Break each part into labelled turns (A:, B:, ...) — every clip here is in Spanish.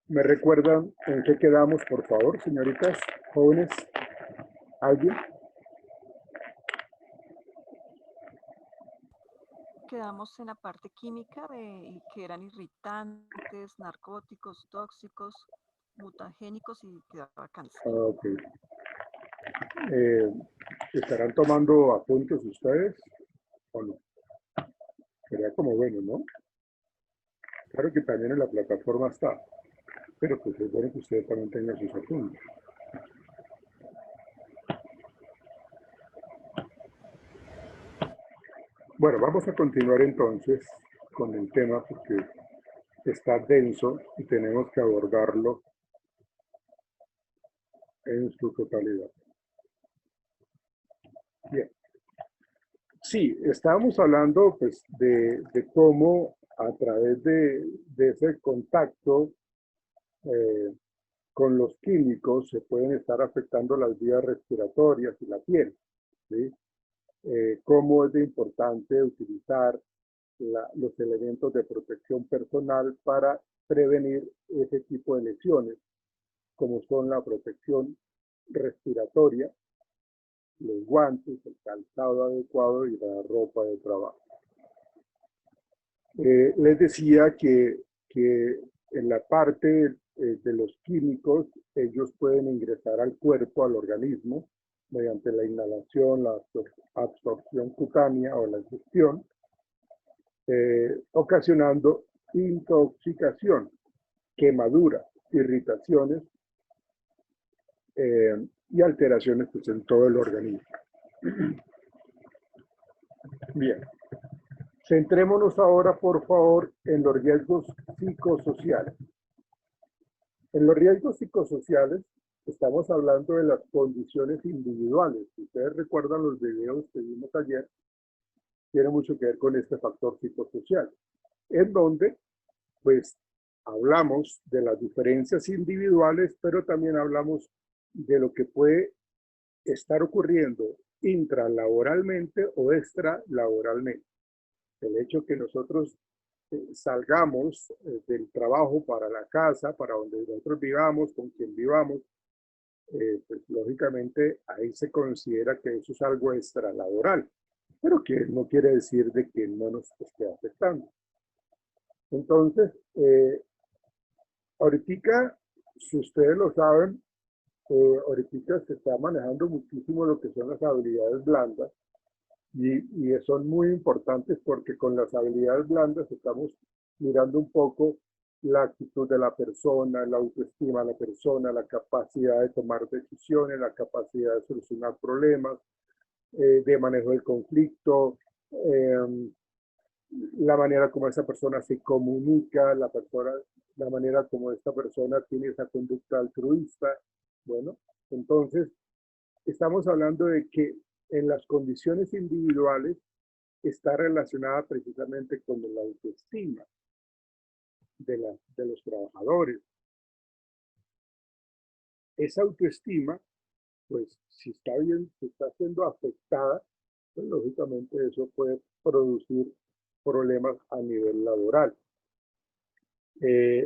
A: ¿Me recuerdan en qué quedamos, por favor, señoritas, jóvenes? ¿Alguien?
B: Quedamos en la parte química de que eran irritantes, narcóticos, tóxicos, mutagénicos y quedaba cáncer.
A: Ok. Eh, ¿Estarán tomando apuntes ustedes o no? Sería como bueno, ¿no? Claro que también en la plataforma está, pero pues es bueno que ustedes también tengan sus apuntes. Bueno, vamos a continuar entonces con el tema porque está denso y tenemos que abordarlo en su totalidad. Bien. Sí, estábamos hablando pues de cómo a través de ese contacto eh, con los químicos se pueden estar afectando las vías respiratorias y la piel, ¿sí? Cómo es de importante utilizar los elementos de protección personal para prevenir ese tipo de lesiones, como son la protección respiratoria, los guantes, el calzado adecuado y la ropa de trabajo. Les decía que en la parte de los químicos, ellos pueden ingresar al cuerpo, al organismo, mediante la inhalación, la absorción cutánea o la ingestión, ocasionando intoxicación, quemaduras, irritaciones y alteraciones pues, en todo el organismo. Bien, centrémonos ahora, por favor, en los riesgos psicosociales. En los riesgos psicosociales estamos hablando de las condiciones individuales. Si ustedes recuerdan los videos que vimos ayer, tiene mucho que ver con este factor psicosocial, en donde pues hablamos de las diferencias individuales, pero también hablamos de lo que puede estar ocurriendo intralaboralmente o extralaboralmente. El hecho que nosotros salgamos del trabajo para la casa, para donde nosotros vivamos, con quien vivamos, pues lógicamente ahí se considera que eso es algo extralaboral, pero que no quiere decir de que no nos esté afectando. Entonces, ahorita, si ustedes lo saben, ahorita se está manejando muchísimo lo que son las habilidades blandas y son muy importantes porque con las habilidades blandas estamos mirando un poco la actitud de la persona, la autoestima de la persona, la capacidad de tomar decisiones, la capacidad de solucionar problemas, de manejo del conflicto, la manera como esa persona se comunica, la manera como esta persona tiene esa conducta altruista. Bueno, entonces estamos hablando de que en las condiciones individuales está relacionada precisamente con la autoestima de los trabajadores. Esa autoestima, pues si está bien, si está siendo afectada, pues lógicamente eso puede producir problemas a nivel laboral.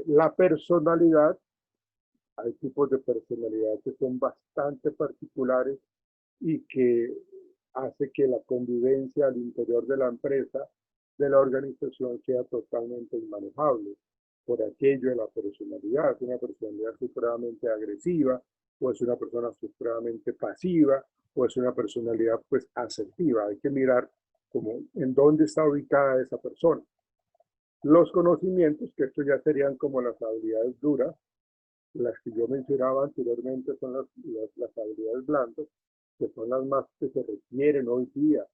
A: La personalidad, hay tipos de personalidad que son bastante particulares y que hace que la convivencia al interior de la empresa, de la organización, sea totalmente inmanejable por aquello de la personalidad. Es una personalidad supremamente agresiva, o es una persona supremamente pasiva, o es una personalidad pues asertiva. Hay que mirar como en dónde está ubicada esa persona. Los conocimientos, que esto ya serían como las habilidades duras, las que yo mencionaba anteriormente son las habilidades blandas, que son las más que se requieren hoy día.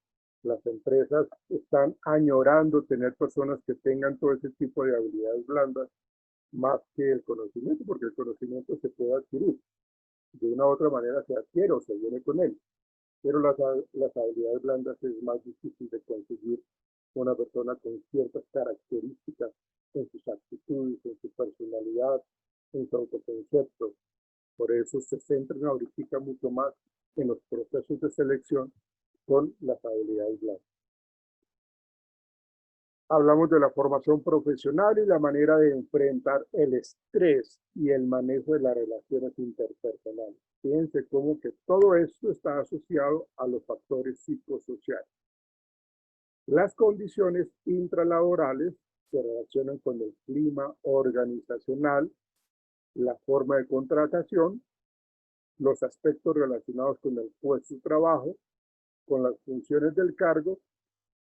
A: Las empresas están añorando tener personas que tengan todo ese tipo de habilidades blandas más que el conocimiento, porque el conocimiento se puede adquirir. De una u otra manera se adquiere o se viene con él. Pero las habilidades blandas es más difícil de conseguir una persona con ciertas características en sus actitudes, en su personalidad, en su autoconcepto. Por eso se centran ahorita mucho más en los procesos de selección con las habilidades blandas. Hablamos de la formación profesional y la manera de enfrentar el estrés y el manejo de las relaciones interpersonales. Fíjense cómo que todo esto está asociado a los factores psicosociales. Las condiciones intralaborales se relacionan con el clima organizacional, la forma de contratación, los aspectos relacionados con el puesto de trabajo, con las funciones del cargo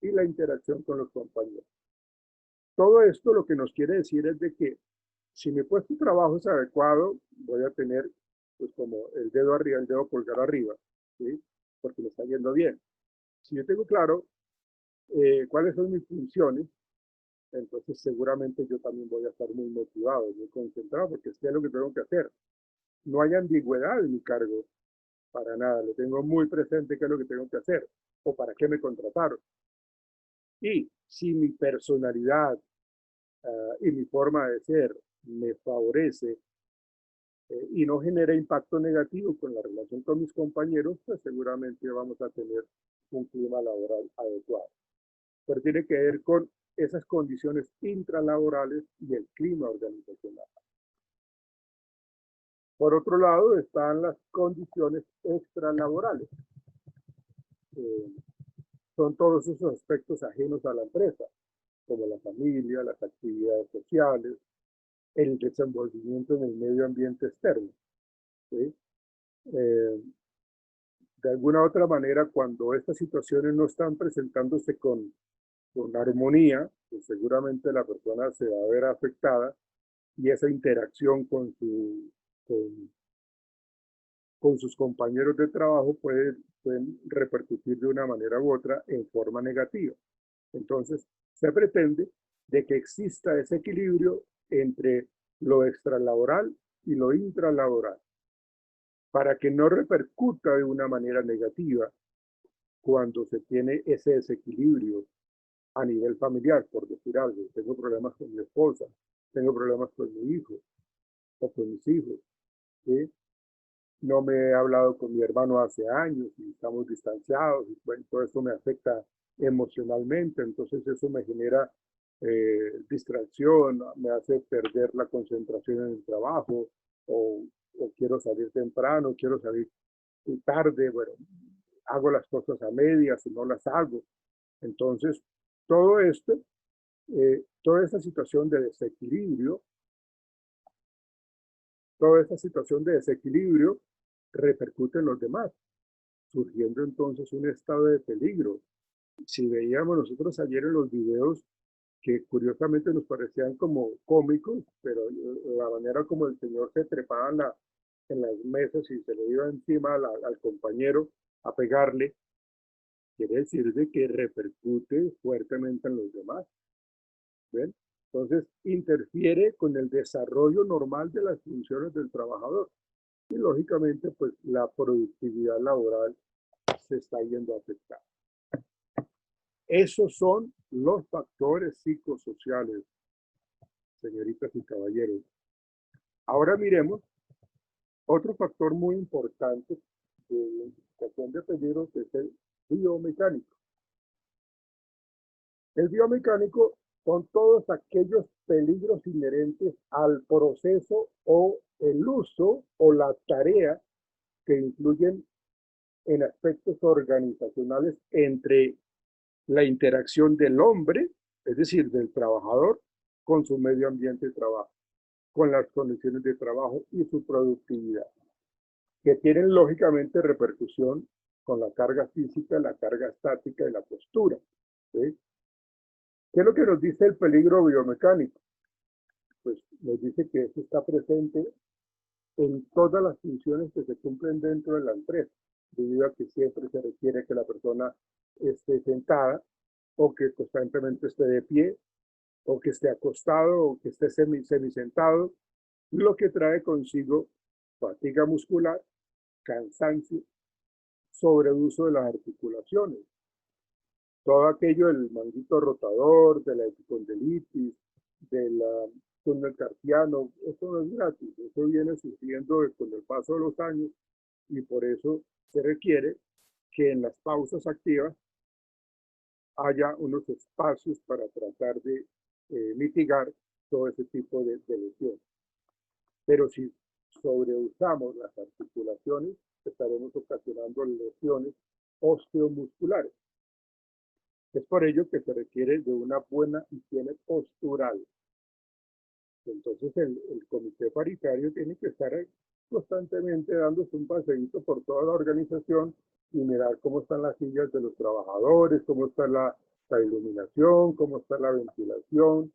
A: y la interacción con los compañeros. Todo esto lo que nos quiere decir es de que si mi puesto de trabajo es adecuado, voy a tener pues como el dedo arriba, el dedo pulgar arriba, ¿sí? Porque me está yendo bien. Si yo tengo claro cuáles son mis funciones, entonces seguramente yo también voy a estar muy motivado, muy concentrado, porque sé lo que tengo que hacer. No hay ambigüedad en mi cargo, para nada. Lo tengo muy presente qué es lo que tengo que hacer o para qué me contrataron. Y si mi personalidad y mi forma de ser me favorece y no genera impacto negativo con la relación con mis compañeros, pues seguramente vamos a tener un clima laboral adecuado. Pero tiene que ver con esas condiciones intralaborales y el clima organizacional. Por otro lado, están las condiciones extralaborales. Eh, Son todos esos aspectos ajenos a la empresa, como la familia, las actividades sociales, el desenvolvimiento en el medio ambiente externo. ¿Sí? Eh, de alguna u otra manera, cuando estas situaciones no están presentándose con armonía, pues seguramente la persona se va a ver afectada y esa interacción con, con sus compañeros de trabajo pueden repercutir de una manera u otra en forma negativa. Entonces, se pretende de que exista ese equilibrio entre lo extralaboral y lo intralaboral, para que no repercuta de una manera negativa cuando se tiene ese desequilibrio a nivel familiar, por decir algo. Tengo problemas con mi esposa, tengo problemas con mi hijo o con mis hijos, ¿sí? No me he hablado con mi hermano hace años y estamos distanciados, y bueno, todo esto me afecta emocionalmente, entonces eso me genera distracción, me hace perder la concentración en el trabajo, o quiero salir temprano, quiero salir tarde, bueno, hago las cosas a medias y no las hago. Entonces, todo esto, toda esta situación de desequilibrio, toda esta situación de desequilibrio repercute en los demás, surgiendo entonces un estado de peligro. Si veíamos nosotros ayer en los videos que curiosamente nos parecían como cómicos, pero la manera como el señor se trepaba en las mesas y se le iba encima al compañero a pegarle, quiere decir de que repercute fuertemente en los demás. ¿Ven? Entonces interfiere con el desarrollo normal de las funciones del trabajador y lógicamente pues la productividad laboral se está yendo a afectar. Esos son los factores psicosociales, señoritas y caballeros. Ahora miremos otro factor muy importante de identificación de peligros, que es el biomecánico. El biomecánico son todos aquellos peligros inherentes al proceso o el uso o la tarea que influyen en aspectos organizacionales entre la interacción del hombre, es decir, del trabajador, con su medio ambiente de trabajo, con las condiciones de trabajo y su productividad, que tienen lógicamente repercusión con la carga física, la carga estática y la postura. ¿Sí? ¿Qué es lo que nos dice el peligro biomecánico? Pues nos dice que eso está presente en todas las funciones que se cumplen dentro de la empresa, debido a que siempre se requiere que la persona esté sentada o que constantemente esté de pie o que esté acostado o que esté semisentado, lo que trae consigo fatiga muscular, cansancio, sobreuso de las articulaciones. Todo aquello del manguito rotador, de la epicondilitis, del túnel carpiano, eso no es gratis, eso viene surgiendo con el paso de los años y por eso se requiere que en las pausas activas haya unos espacios para tratar de mitigar todo ese tipo de lesiones. Pero si sobreusamos las articulaciones, estaremos ocasionando lesiones osteomusculares. Es por ello que se requiere de una buena higiene postural. Entonces el comité paritario tiene que estar constantemente dándose un paseíto por toda la organización y mirar cómo están las sillas de los trabajadores, cómo está la iluminación, cómo está la ventilación,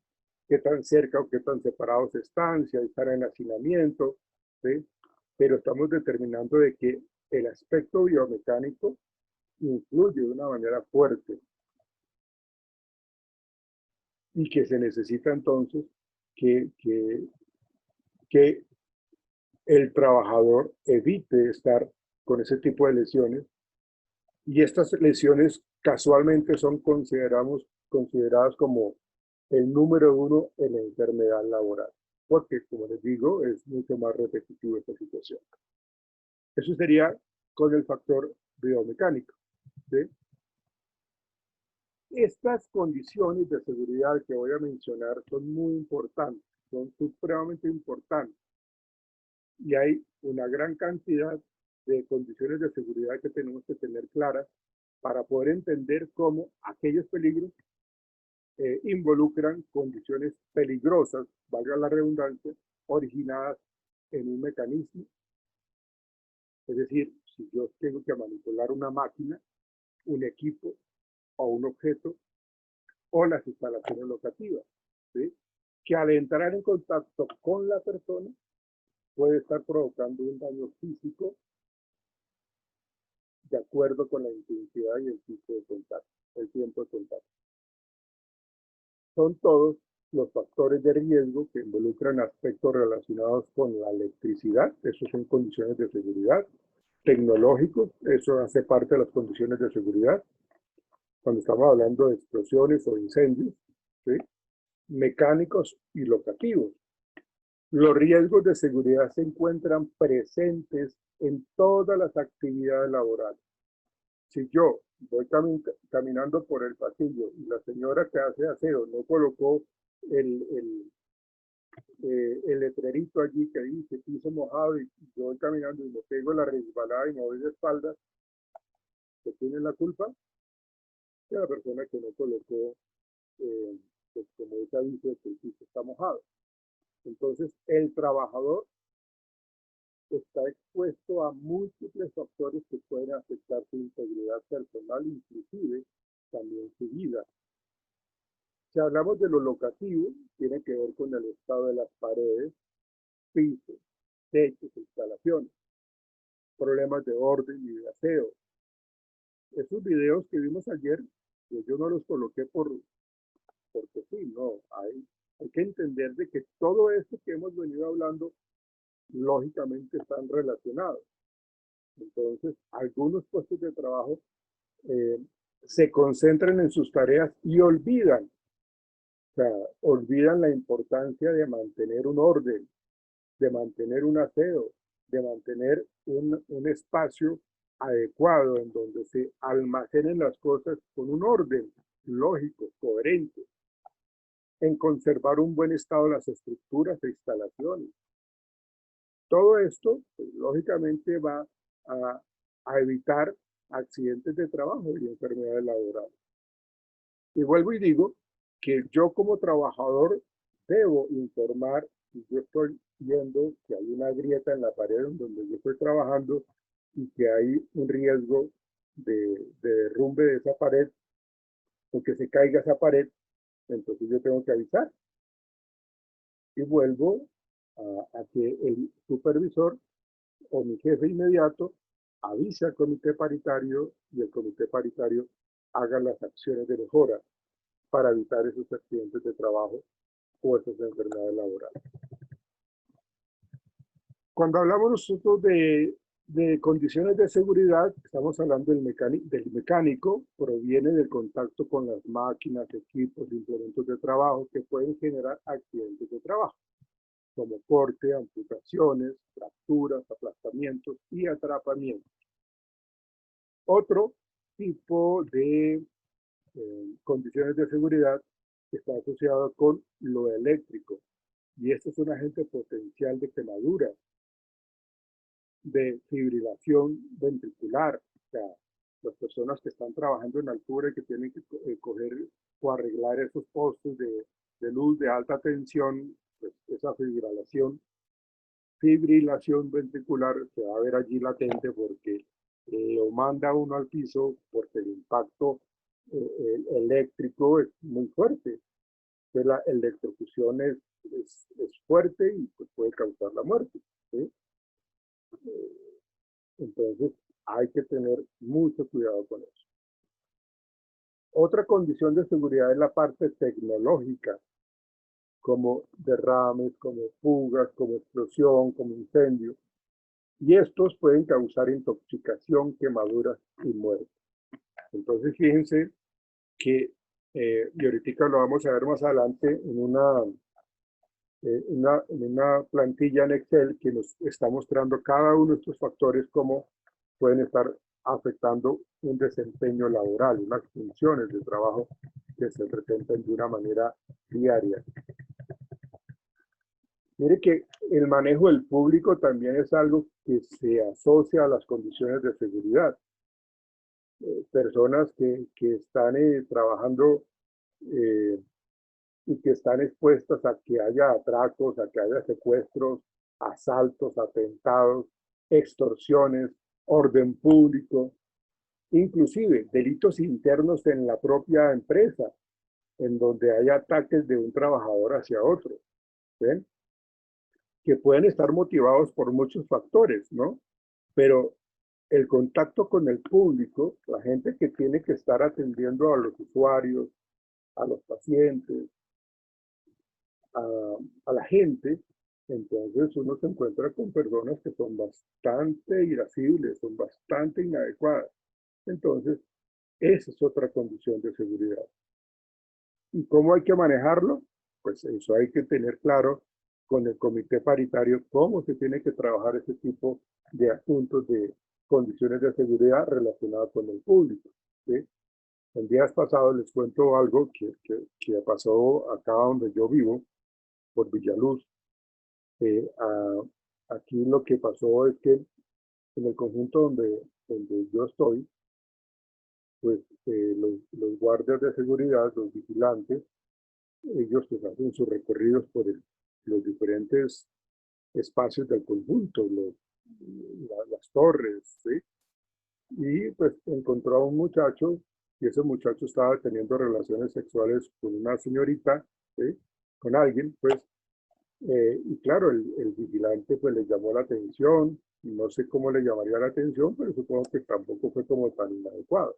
A: qué tan cerca o qué tan separados están, si están en hacinamiento, ¿sí? Pero estamos determinando de que el aspecto biomecánico influye de una manera fuerte y que se necesita entonces que el trabajador evite estar con ese tipo de lesiones, y estas lesiones casualmente son consideradas como el número uno en la enfermedad laboral, porque como les digo, es mucho más repetitivo esta situación. Eso sería con el factor biomecánico, ¿sí? Estas condiciones de seguridad que voy a mencionar son muy importantes, son supremamente importantes, y hay una gran cantidad de condiciones de seguridad que tenemos que tener claras para poder entender cómo aquellos peligros involucran condiciones peligrosas, valga la redundancia, originadas en un mecanismo. Es decir, si yo tengo que manipular una máquina, un equipo o un objeto, o las instalaciones locativas, ¿sí? Que al entrar en contacto con la persona puede estar provocando un daño físico de acuerdo con la intensidad y el tipo de contacto, el tiempo de contacto. Son todos los factores de riesgo que involucran aspectos relacionados con la electricidad, esos son condiciones de seguridad, tecnológicos, eso hace parte de las condiciones de seguridad, cuando estamos hablando de explosiones o incendios, ¿sí? Mecánicos y locativos. Los riesgos de seguridad se encuentran presentes en todas las actividades laborales. Si yo voy caminando por el pasillo y la señora que hace aseo no colocó el letrerito allí que dice piso mojado, y yo voy caminando y me pego la resbalada y me voy de espaldas, ¿que tiene la culpa? De la persona que no colocó, pues, como ese aviso de que el piso está mojado. Entonces, el trabajador está expuesto a múltiples factores que pueden afectar su integridad personal, inclusive también su vida. Si hablamos de lo locativo, tiene que ver con el estado de las paredes, pisos, techos, instalaciones, problemas de orden y de aseo. Esos videos que vimos ayer, pues yo no los coloqué porque sí, no, hay que entender de que todo esto que hemos venido hablando, lógicamente están relacionados. Entonces, algunos puestos de trabajo se concentran en sus tareas y olvidan, o sea, olvidan la importancia de mantener un orden, de mantener un aseo, de mantener un espacio adecuado en donde se almacenen las cosas con un orden lógico, coherente, en conservar un buen estado de las estructuras e instalaciones. Todo esto, pues, lógicamente, va a evitar accidentes de trabajo y enfermedades laborales. Y vuelvo y digo que yo como trabajador debo informar si yo estoy viendo que hay una grieta en la pared donde yo estoy trabajando y que hay un riesgo de derrumbe de esa pared o que se caiga esa pared, entonces yo tengo que avisar. Y vuelvo a que el supervisor o mi jefe inmediato avise al comité paritario y el comité paritario haga las acciones de mejora para evitar esos accidentes de trabajo o esas enfermedades laborales. Cuando hablamos nosotros de condiciones de seguridad, estamos hablando del mecánico, proviene del contacto con las máquinas, equipos, implementos de trabajo que pueden generar accidentes de trabajo, como corte, amputaciones, fracturas, aplastamientos y atrapamientos. Otro tipo de condiciones de seguridad está asociado con lo eléctrico. Y esto es un agente potencial de quemadura, de fibrilación ventricular. O sea, las personas que están trabajando en altura y que tienen que coger o arreglar esos postes de luz de alta tensión, pues esa fibrilación ventricular se va a ver allí latente porque lo manda uno al piso porque el impacto eléctrico es muy fuerte. Entonces la electrocución es fuerte y pues, puede causar la muerte. ¿Sí? Entonces hay que tener mucho cuidado con eso. Otra condición de seguridad es la parte tecnológica, como derrames, como fugas, como explosión, como incendio. Y estos pueden causar intoxicación, quemaduras y muerte. Entonces fíjense que, y ahorita lo vamos a ver más adelante en una plantilla en Excel que nos está mostrando cada uno de estos factores cómo pueden estar afectando un desempeño laboral, unas funciones de trabajo que se presentan de una manera diaria. Mire que el manejo del público también es algo que se asocia a las condiciones de seguridad. Personas que están trabajando y que están expuestas a que haya atracos, a que haya secuestros, asaltos, atentados, extorsiones, orden público, inclusive delitos internos en la propia empresa, en donde hay ataques de un trabajador hacia otro, ¿ven? Que pueden estar motivados por muchos factores, ¿no? Pero el contacto con el público, la gente que tiene que estar atendiendo a los usuarios, a los pacientes, a la gente, entonces uno se encuentra con personas que son bastante irascibles, son bastante inadecuadas. Entonces, esa es otra condición de seguridad. ¿Y cómo hay que manejarlo? Pues eso hay que tener claro con el comité paritario cómo se tiene que trabajar ese tipo de asuntos de condiciones de seguridad relacionadas con el público. ¿Sí? En días pasados les cuento algo que pasó acá donde yo vivo, por Villaluz. Aquí lo que pasó es que en el conjunto donde yo estoy, pues los guardias de seguridad, los vigilantes, ellos pues hacen sus recorridos por los diferentes espacios del conjunto, las torres, ¿sí? Y pues encontró a un muchacho y ese muchacho estaba teniendo relaciones sexuales con una señorita, ¿sí? Con alguien, pues, y claro, el vigilante pues le llamó la atención, no sé cómo le llamaría la atención, pero supongo que tampoco fue como tan inadecuado.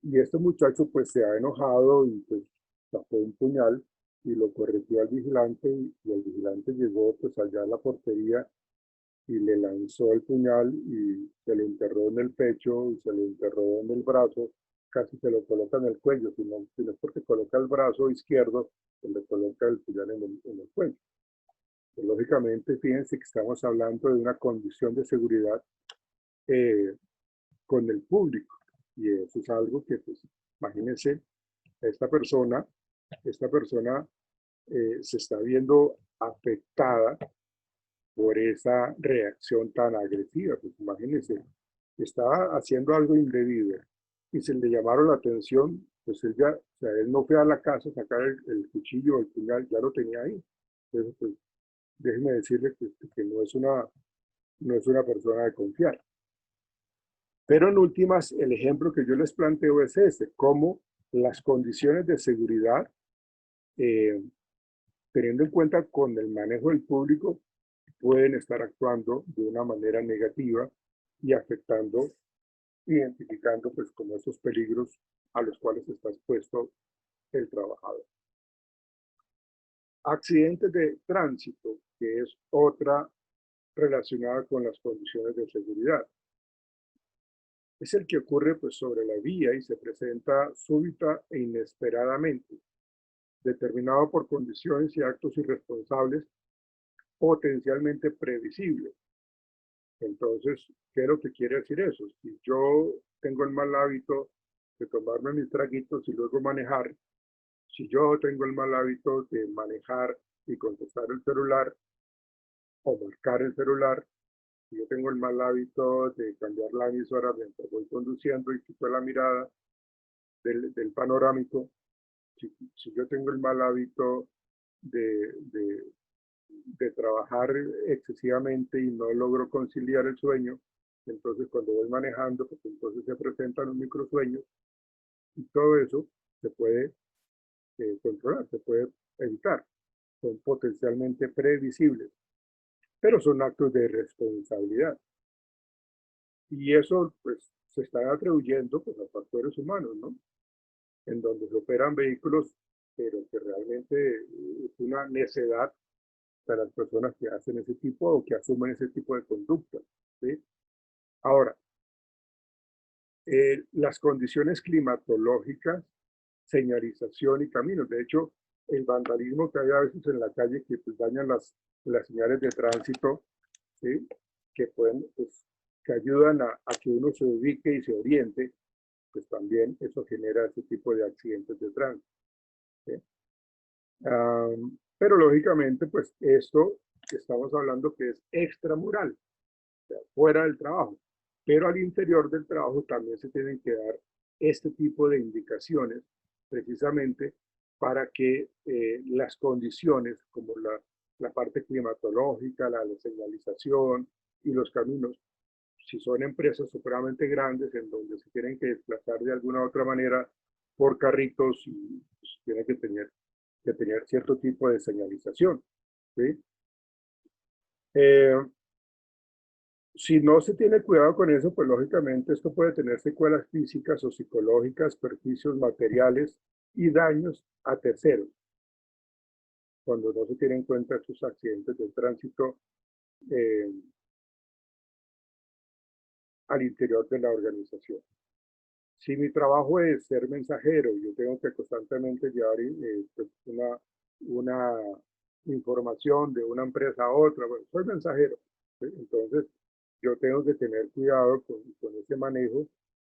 A: Y este muchacho pues se ha enojado y pues sacó un puñal y lo correteó al vigilante y el vigilante llegó pues allá a la portería y le lanzó el puñal y se lo enterró en el pecho y se lo enterró en el brazo, casi se lo coloca en el cuello, si no es porque coloca el brazo izquierdo, se le coloca el puñal en el cuello. Pues, lógicamente, fíjense que estamos hablando de una condición de seguridad con el público y eso es algo que, pues, imagínense, esta persona se está viendo afectada por esa reacción tan agresiva. Pues imagínense, estaba haciendo algo indebido y se le llamaron la atención, pues él ya, o sea, él no fue a la casa a sacar el cuchillo o el puñal, ya lo tenía ahí. Entonces, pues, déjeme decirle que no es una persona de confiar. Pero en últimas, el ejemplo que yo les planteo es este, cómo las condiciones de seguridad, teniendo en cuenta con el manejo del público, pueden estar actuando de una manera negativa y afectando, identificando pues como esos peligros a los cuales está expuesto el trabajador. Accidentes de tránsito, que es otra relacionada con las condiciones de seguridad. Es el que ocurre pues sobre la vía y se presenta súbita e inesperadamente, determinado por condiciones y actos irresponsables potencialmente previsibles. Entonces, ¿qué es lo que quiere decir eso? Si yo tengo el mal hábito de tomarme mis traguitos y luego manejar. Si yo tengo el mal hábito de manejar y contestar el celular o marcar el celular, si yo tengo el mal hábito de cambiar la emisora mientras voy conduciendo y quito la mirada del panorámico, si yo tengo el mal hábito de, de, de trabajar excesivamente y no logro conciliar el sueño, entonces cuando voy manejando, pues entonces se presentan los microsueños y todo eso se puede controlar, se puede evitar. Son potencialmente previsibles, pero son actos de responsabilidad. Y eso pues se está atribuyendo pues, a factores humanos, ¿no? En donde se operan vehículos, pero que realmente es una necedad para las personas que hacen ese tipo o que asumen ese tipo de conducta, ¿sí? Ahora, las condiciones climatológicas, señalización y caminos. De hecho, el vandalismo que hay a veces en la calle que pues, dañan las señales de tránsito, ¿sí? Que pueden, pues, que ayudan a que uno se ubique y se oriente, pues también eso genera ese tipo de accidentes de tránsito, ¿sí? Pero lógicamente, pues esto que estamos hablando que es extramural, o sea, fuera del trabajo. Pero al interior del trabajo también se tienen que dar este tipo de indicaciones precisamente para que las condiciones como la parte climatológica, la señalización y los caminos, si son empresas supremamente grandes en donde se tienen que desplazar de alguna u otra manera por carritos y pues, tienen que tener cierto tipo de señalización, ¿sí? Si no se tiene cuidado con eso, pues lógicamente esto puede tener secuelas físicas o psicológicas, perjuicios materiales y daños a terceros, cuando no se tienen en cuenta estos accidentes de tránsito eh, al interior de la organización. Si mi trabajo es ser mensajero, yo tengo que constantemente llevar pues una información de una empresa a otra, bueno, soy mensajero, ¿sí? Entonces yo tengo que tener cuidado con ese manejo,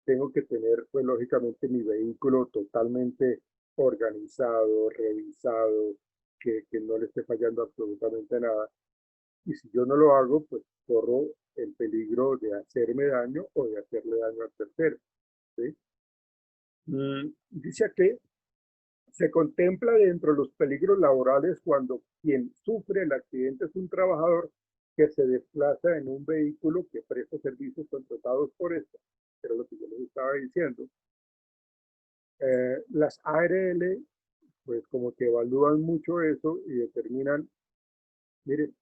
A: tengo que tener pues lógicamente mi vehículo totalmente organizado, revisado, que no le esté fallando absolutamente nada. Y si yo no lo hago, pues corro el peligro de hacerme daño o de hacerle daño al tercero, ¿sí? Dice que se contempla dentro de los peligros laborales cuando quien sufre el accidente es un trabajador que se desplaza en un vehículo que presta servicios contratados por esta. Era lo que yo les estaba diciendo. Las ARL, pues como que evalúan mucho eso y determinan, mire,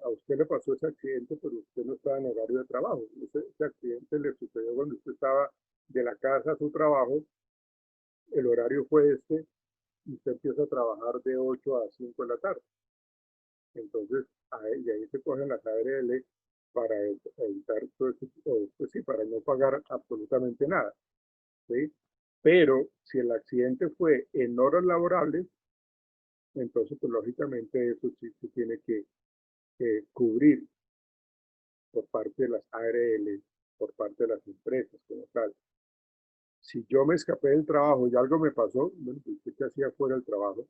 A: a usted le pasó ese accidente, pero usted no estaba en horario de trabajo. Ese accidente le sucedió cuando usted estaba de la casa a su trabajo, el horario fue este, y usted empieza a trabajar de 8 a 5 de la tarde. Entonces, y ahí se cogen las ARL para evitar todo eso, pues sí, para no pagar absolutamente nada, ¿sí? Pero si el accidente fue en horas laborables, entonces, pues lógicamente eso sí se tiene que cubrir por parte de las ARL, por parte de las empresas como tal. Si yo me escapé del trabajo y algo me pasó, bueno, pues ¿qué hacía fuera del trabajo?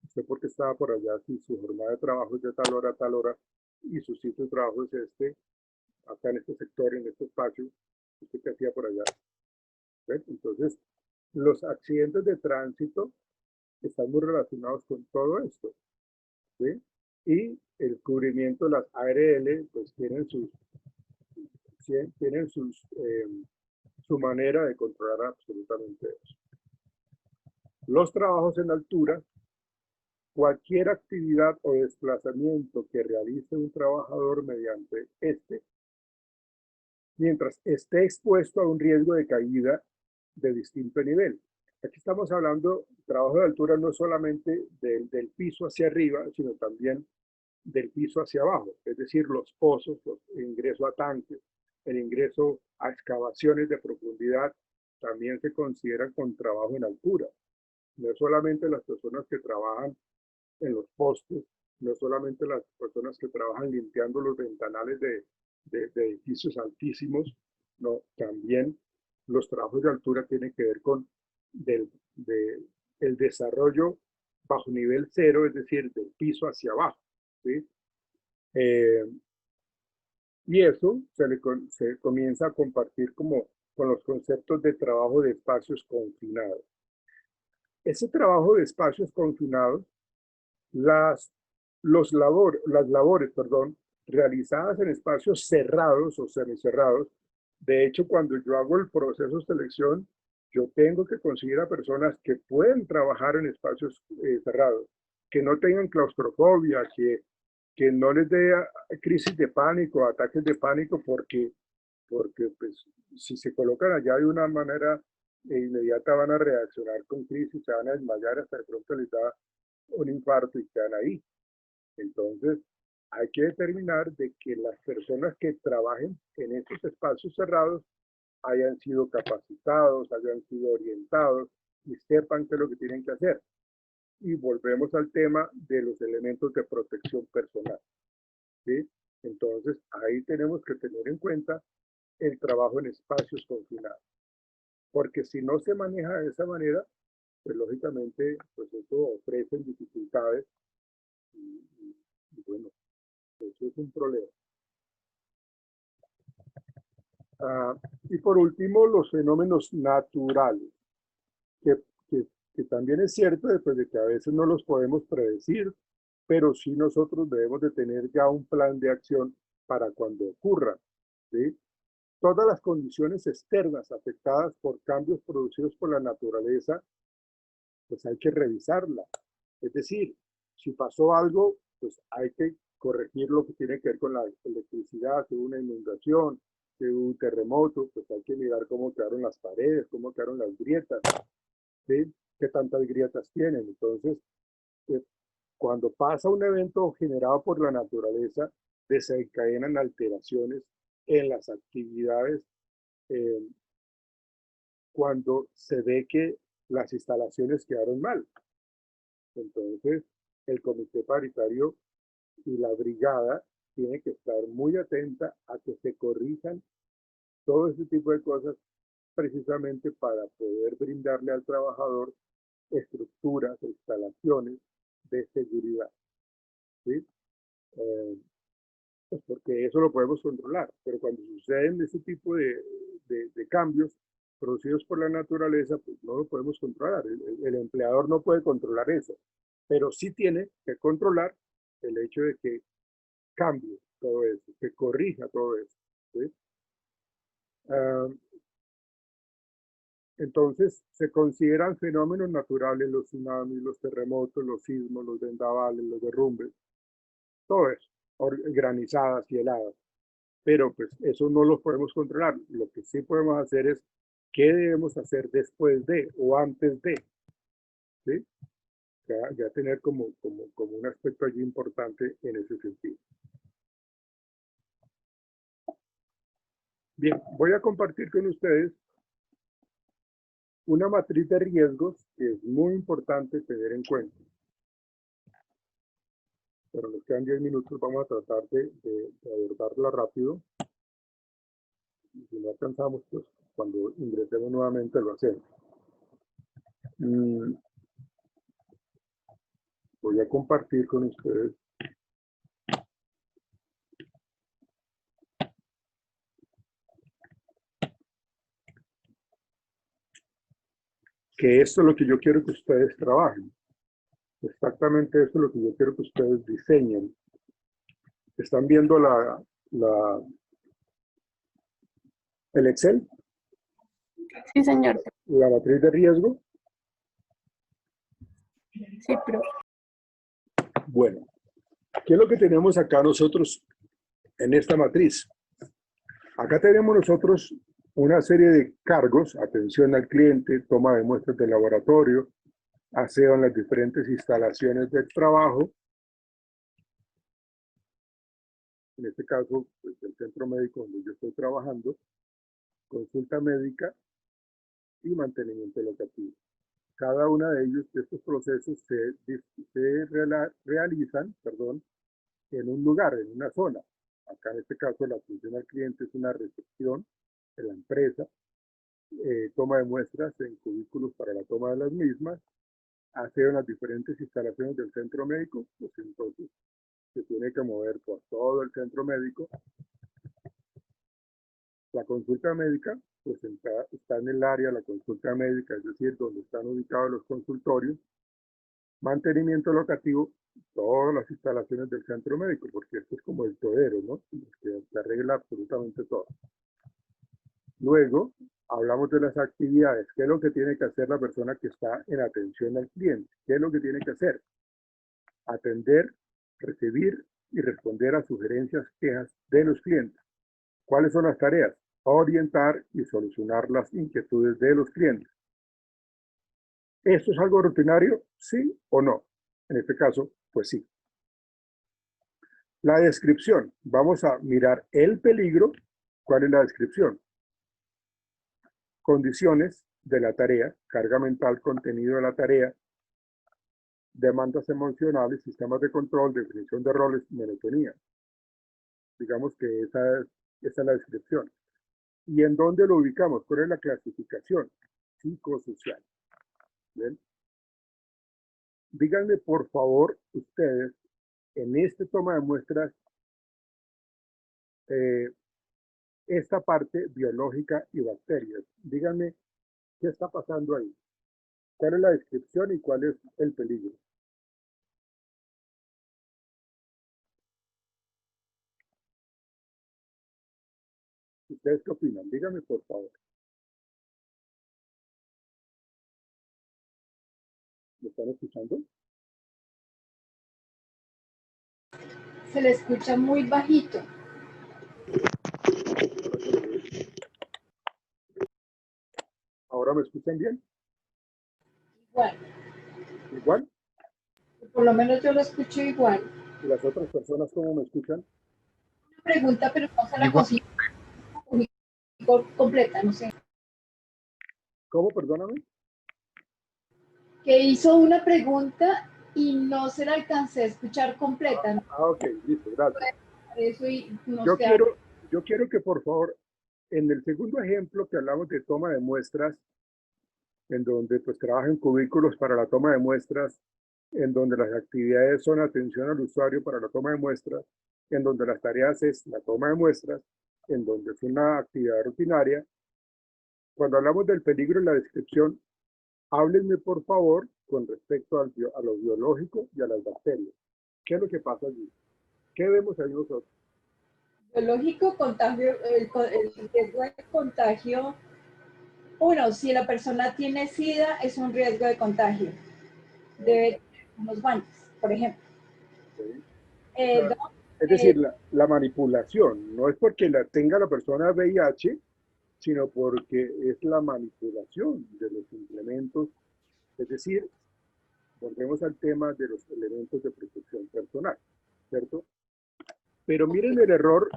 A: Usted porque estaba por allá, si su jornada de trabajo es de tal hora a tal hora y su sitio de trabajo es este, acá en este sector, en este espacio, ¿usted qué hacía por allá? ¿Ven? Entonces, los accidentes de tránsito están muy relacionados con todo esto, ¿sí? Y el cubrimiento de las ARL, pues tienen su manera de controlar absolutamente eso. Los trabajos en altura, cualquier actividad o desplazamiento que realice un trabajador mediante este, mientras esté expuesto a un riesgo de caída de distinto nivel. Aquí estamos hablando, trabajo de altura no solamente del piso hacia arriba, sino también del piso hacia abajo, es decir, los pozos, el ingreso a tanques, el ingreso a excavaciones de profundidad, también se consideran con trabajo en altura. No solamente las personas que trabajan en los postes, no solamente las personas que trabajan limpiando los ventanales de edificios altísimos, no, también los trabajos de altura tienen que ver con el desarrollo bajo nivel cero, es decir, del piso hacia abajo, ¿sí? Y eso se comienza a compartir como con los conceptos de trabajo de espacios confinados. Ese trabajo de espacios confinados, las labores, realizadas en espacios cerrados o semicerrados. De hecho, cuando yo hago el proceso de selección, yo tengo que conseguir a personas que pueden trabajar en espacios cerrados, que no tengan claustrofobia, que no les dé crisis de pánico, ataques de pánico, porque pues, si se colocan allá de una manera inmediata van a reaccionar con crisis, se van a desmayar, hasta de pronto les da un infarto y quedan ahí. Entonces, hay que determinar de que las personas que trabajen en estos espacios cerrados hayan sido capacitados, hayan sido orientados y sepan qué es lo que tienen que hacer. Y volvemos al tema de los elementos de protección personal, ¿sí? Entonces, ahí tenemos que tener en cuenta el trabajo en espacios confinados. Porque si no se maneja de esa manera, pues lógicamente, pues eso ofrece dificultades y bueno, eso es un problema. Y por último, los fenómenos naturales, que, que también es cierto después de que a veces no los podemos predecir, pero sí nosotros debemos de tener ya un plan de acción para cuando ocurran, ¿sí? Todas las condiciones externas afectadas por cambios producidos por la naturaleza, pues hay que revisarla. Es decir, si pasó algo, pues hay que corregir lo que tiene que ver con la electricidad, si hubo una inundación, si hubo un terremoto, pues hay que mirar cómo quedaron las paredes, cómo quedaron las grietas, ¿sí? ¿Qué tantas grietas tienen? Entonces, cuando pasa un evento generado por la naturaleza, desencadenan alteraciones en las actividades eh, cuando se ve que las instalaciones quedaron mal. Entonces, el comité paritario y la brigada tiene que estar muy atenta a que se corrijan todo ese tipo de cosas precisamente para poder brindarle al trabajador estructuras, instalaciones de seguridad, ¿sí? Pues porque eso lo podemos controlar, pero cuando suceden ese tipo de cambios producidos por la naturaleza, pues no lo podemos controlar. El empleador no puede controlar eso, pero sí tiene que controlar el hecho de que cambie todo eso, que corrija todo eso, ¿sí? Entonces, se consideran fenómenos naturales los tsunamis, los terremotos, los sismos, los vendavales, los derrumbes, todo eso, granizadas y heladas. Pero pues eso no lo podemos controlar. Lo que sí podemos hacer es qué debemos hacer después de o antes de, ¿sí? Ya tener como un aspecto allí importante en ese sentido. Bien, voy a compartir con ustedes una matriz de riesgos que es muy importante tener en cuenta. Pero nos quedan 10 minutos, vamos a tratar de abordarla rápido. Y si no alcanzamos, pues cuando ingresemos nuevamente lo hacemos. Voy a compartir con ustedes que esto es lo que yo quiero que ustedes trabajen. Exactamente eso es lo que yo quiero que ustedes diseñen. ¿Están viendo el Excel?
C: Sí, señor.
A: La matriz de riesgo.
C: Sí, pero...
A: Bueno, ¿qué es lo que tenemos acá nosotros en esta matriz? Acá tenemos nosotros una serie de cargos: atención al cliente, toma de muestras de laboratorio, aseo en las diferentes instalaciones del trabajo, en este caso, pues, el centro médico donde yo estoy trabajando, consulta médica y mantenimiento locativo. Cada uno de ellos, de estos procesos, se realizan en un lugar, en una zona. Acá en este caso la atención al cliente es una recepción de la empresa. toma de muestras en cubículos para la toma de las mismas, hacer en las diferentes instalaciones del centro médico, pues entonces se tiene que mover por todo el centro médico. La consulta médica, pues está en el área de la consulta médica, es decir, donde están ubicados los consultorios. Mantenimiento locativo, todas las instalaciones del centro médico, porque esto es como el todero, ¿no? Que arregla absolutamente todo. Luego, hablamos de las actividades. ¿Qué es lo que tiene que hacer la persona que está en atención al cliente? ¿Qué es lo que tiene que hacer? Atender, recibir y responder a sugerencias, quejas de los clientes. ¿Cuáles son las tareas? Orientar y solucionar las inquietudes de los clientes. ¿Esto es algo rutinario? ¿Sí o no? En este caso, pues sí. La descripción. Vamos a mirar el peligro. ¿Cuál es la descripción? Condiciones de la tarea, carga mental, contenido de la tarea, demandas emocionales, sistemas de control, definición de roles, monotonía. Digamos que esa es la descripción. ¿Y en dónde lo ubicamos? ¿Cuál es la clasificación? Psicosocial. ¿Bien? Díganme, por favor, ustedes, en este toma de muestras, esta parte biológica y bacterias. Díganme, ¿qué está pasando ahí? ¿Cuál es la descripción y cuál es el peligro? ¿Ustedes qué opinan? Díganme, por favor. ¿Me están escuchando?
D: Se le escucha muy bajito.
A: ¿Ahora me escuchan bien?
D: Igual.
A: ¿Igual?
D: Por lo menos yo lo escucho igual.
A: ¿Y las otras personas cómo me escuchan?
D: Una pregunta, pero no se la
E: Igual.
D: consigo completa, no sé.
A: ¿Cómo? Perdóname.
D: Que hizo una pregunta y no se la alcancé a escuchar completa. ¿No?
A: Ok, listo, gracias.
D: Eso y no
A: Yo
D: sé.
A: quiero que, por favor, en el segundo ejemplo que hablamos de toma de muestras, en donde pues trabajan cubículos para la toma de muestras, en donde las actividades son atención al usuario para la toma de muestras, en donde las tareas es la toma de muestras, en donde es una actividad rutinaria. Cuando hablamos del peligro en la descripción, háblenme por favor con respecto a lo biológico y a las bacterias. ¿Qué es lo que pasa allí? ¿Qué vemos ahí nosotros?
D: Biológico, contagio, el riesgo de contagio. Uno, si la persona tiene SIDA, es un riesgo de contagio. Debe tener unos guantes, por ejemplo.
A: ¿Sí?
D: Dos,
A: Es decir, la manipulación, no es porque la tenga la persona VIH, sino porque es la manipulación de los implementos. Es decir, volvemos al tema de los elementos de protección personal, ¿cierto? Pero miren el error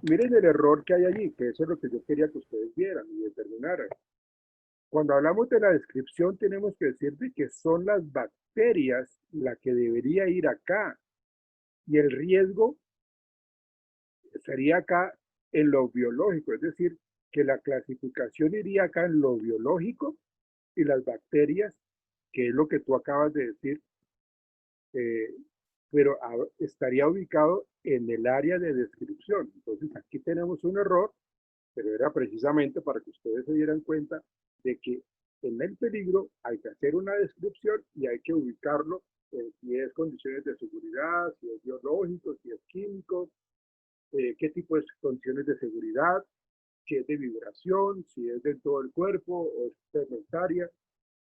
A: que hay allí, que eso es lo que yo quería que ustedes vieran y determinaran. Cuando hablamos de la descripción, tenemos que decir que son las bacterias la que debería ir acá. Y el riesgo sería acá en lo biológico, es decir, que la clasificación iría acá en lo biológico y las bacterias, que es lo que tú acabas de decir, pero estaría ubicado en el área de descripción. Entonces aquí tenemos un error, pero era precisamente para que ustedes se dieran cuenta de que en el peligro hay que hacer una descripción y hay que ubicarlo si es condiciones de seguridad, si es biológico, si es químico, qué tipo de condiciones de seguridad, si es de vibración, si es de todo el cuerpo o es segmentaria.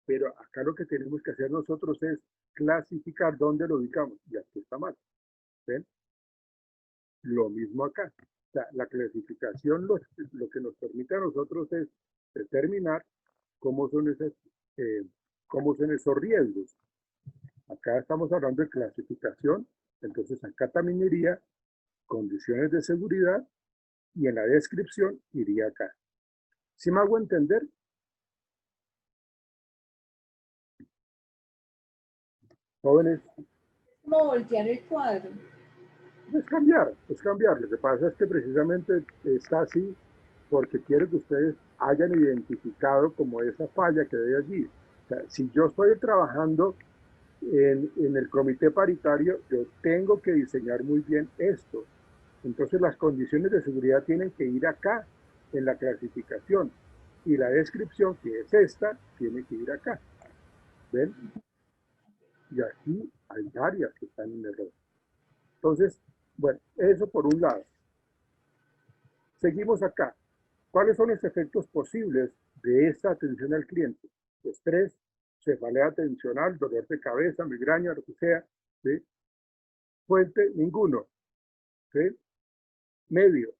A: Pero acá lo que tenemos que hacer nosotros es clasificar dónde lo ubicamos. Y aquí está mal. ¿Ven? Lo mismo acá. O sea, la clasificación lo que nos permite a nosotros es determinar cómo son esos riesgos. Acá estamos hablando de clasificación, entonces acá también iría condiciones de seguridad y en la descripción iría acá. ¿Sí me hago entender? Jóvenes,
D: como voltear el cuadro.
A: es cambiar. Lo que pasa es que precisamente está así porque quiero que ustedes hayan identificado como esa falla que hay allí. O sea, si yo estoy trabajando en el comité paritario, yo tengo que diseñar muy bien esto. Entonces las condiciones de seguridad tienen que ir acá, en la clasificación. Y la descripción, que es esta, tiene que ir acá. ¿Ven? Y aquí hay varias que están en error. Entonces, bueno, eso por un lado. Seguimos acá. ¿Cuáles son los efectos posibles de esta atención al cliente? Estrés, cefalea atencional, dolor de cabeza, migraña, lo que sea. ¿Sí? Fuente, ninguno. ¿Sí? Medio,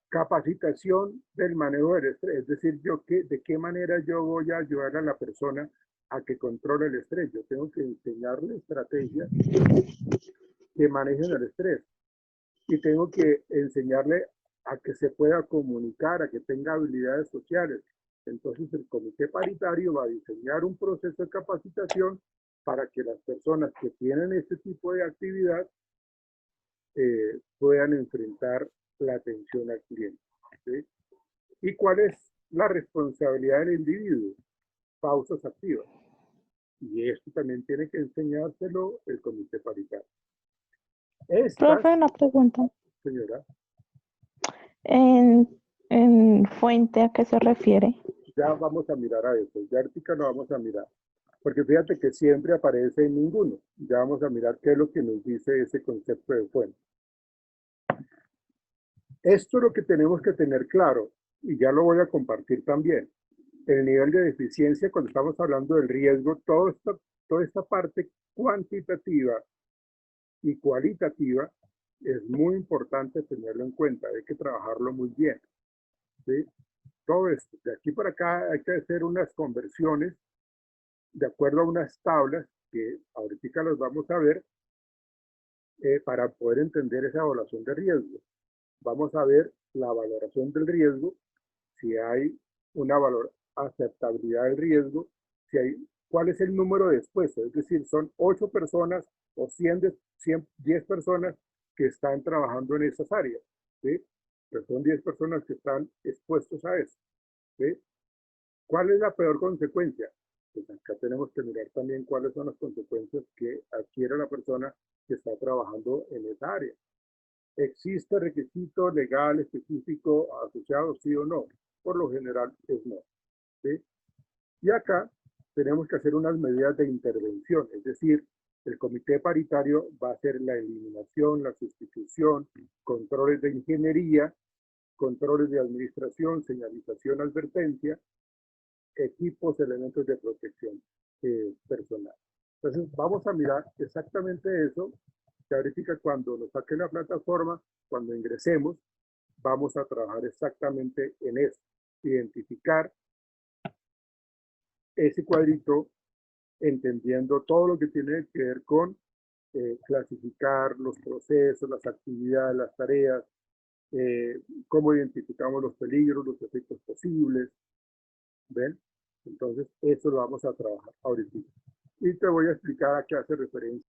A: capacitación del manejo del estrés. Es decir, de qué manera yo voy a ayudar a la persona a que controle el estrés. Yo tengo que enseñarle estrategias que manejen el estrés. Y tengo que enseñarle a que se pueda comunicar, a que tenga habilidades sociales. Entonces el comité paritario va a diseñar un proceso de capacitación para que las personas que tienen este tipo de actividad puedan enfrentar la atención al cliente. ¿Sí? ¿Y cuál es la responsabilidad del individuo? Pausas activas. Y esto también tiene que enseñárselo el comité paritario.
C: Profe, una pregunta.
A: Señora.
C: ¿En fuente a qué se refiere?
A: Ya vamos a mirar a eso, ya ahorita lo vamos a mirar. Porque fíjate que siempre aparece en ninguno. Ya vamos a mirar qué es lo que nos dice ese concepto de fuente. Esto es lo que tenemos que tener claro, y ya lo voy a compartir también. El nivel de deficiencia, cuando estamos hablando del riesgo, toda esta parte cuantitativa y cualitativa es muy importante tenerlo en cuenta. Hay que trabajarlo muy bien. ¿Sí? Todo esto, de aquí para acá hay que hacer unas conversiones de acuerdo a unas tablas que ahorita las vamos a ver para poder entender esa evaluación de riesgo. Vamos a ver la valoración del riesgo, si hay una aceptabilidad del riesgo, si hay, cuál es el número de expuestos, es decir, son 8 personas o 10 personas que están trabajando en esas áreas, ¿sí? Pero son 10 personas que están expuestos a eso, ¿sí? ¿Cuál es la peor consecuencia? Pues acá tenemos que mirar también cuáles son las consecuencias que adquiere la persona que está trabajando en esa área. ¿Existe requisito legal específico asociado, sí o no? Por lo general es no. ¿Sí? Y acá tenemos que hacer unas medidas de intervención, es decir, el comité paritario va a hacer la eliminación, la sustitución, controles de ingeniería, controles de administración, señalización, advertencia, equipos, elementos de protección personal. Entonces vamos a mirar exactamente eso, que ahorita cuando nos saque la plataforma, cuando ingresemos, vamos a trabajar exactamente en eso, identificar ese cuadrito, entendiendo todo lo que tiene que ver con clasificar los procesos, las actividades, las tareas, cómo identificamos los peligros, los efectos posibles, ¿ven? Entonces, eso lo vamos a trabajar ahorita. Y te voy a explicar a qué hace referencia